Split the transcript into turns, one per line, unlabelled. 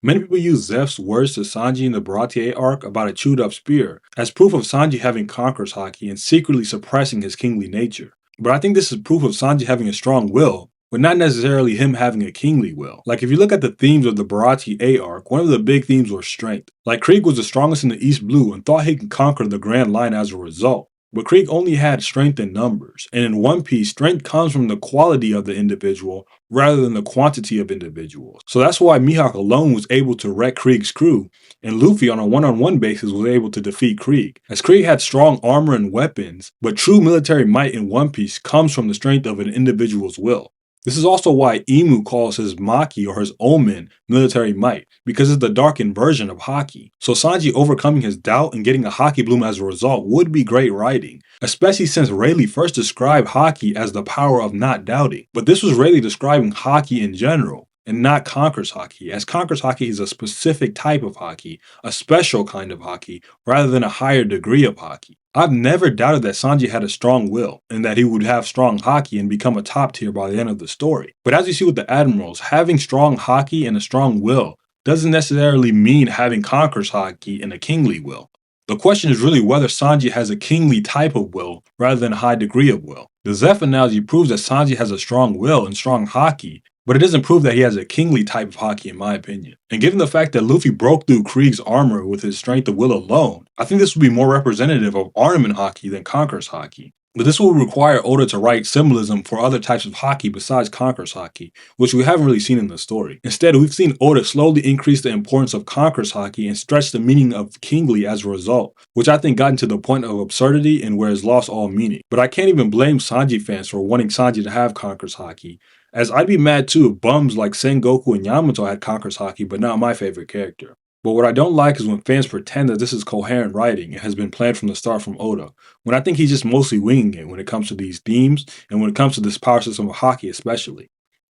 Many people use Zeff's words to Sanji in the Baratie arc about a chewed up spear as proof of Sanji having Conquerors Haki and secretly suppressing his kingly nature. But I think this is proof of Sanji having a strong will, but not necessarily him having a kingly will. Like if you look at the themes of the Baratie arc, one of the big themes was strength. Like Krieg was the strongest in the East Blue and thought he could conquer the Grand Line as a result. But Krieg only had strength in numbers, and in One Piece, strength comes from the quality of the individual rather than the quantity of individuals. So that's why Mihawk alone was able to wreck Krieg's crew, and Luffy on a one-on-one basis was able to defeat Krieg, as Krieg had strong armor and weapons, but true military might in One Piece comes from the strength of an individual's will. This is also why Emu calls his Maki or his Omen military might, because it's the darkened version of Haki. So Sanji overcoming his doubt and getting a Haki bloom as a result would be great writing, especially since Rayleigh first described Haki as the power of not doubting. But this was Rayleigh describing Haki in general, and not Conquerors Haki, as Conquerors Haki is a specific type of Haki, a special kind of Haki, rather than a higher degree of Haki. I've never doubted that Sanji had a strong will, and that he would have strong Haki and become a top tier by the end of the story. But as you see with the Admirals, having strong Haki and a strong will doesn't necessarily mean having Conquerors Haki and a kingly will. The question is really whether Sanji has a kingly type of will rather than a high degree of will. The Zeff analogy proves that Sanji has a strong will and strong Haki, but it doesn't prove that he has a kingly type of Haki in my opinion. And given the fact that Luffy broke through Krieg's armor with his strength of will alone, I think this would be more representative of Armin Haki than Conquerors Haki. But this will require Oda to write symbolism for other types of Haki besides Conquerors Haki, which we haven't really seen in the story. Instead, we've seen Oda slowly increase the importance of Conquerors Haki and stretch the meaning of kingly as a result, which I think got to the point of absurdity and where it's lost all meaning. But I can't even blame Sanji fans for wanting Sanji to have Conquerors Haki, as I'd be mad too if bums like Sengoku and Yamato had Conquerors Haki but not my favorite character. But what I don't like is when fans pretend that this is coherent writing and has been planned from the start from Oda, when I think he's just mostly winging it when it comes to these themes and when it comes to this power system of Haki especially.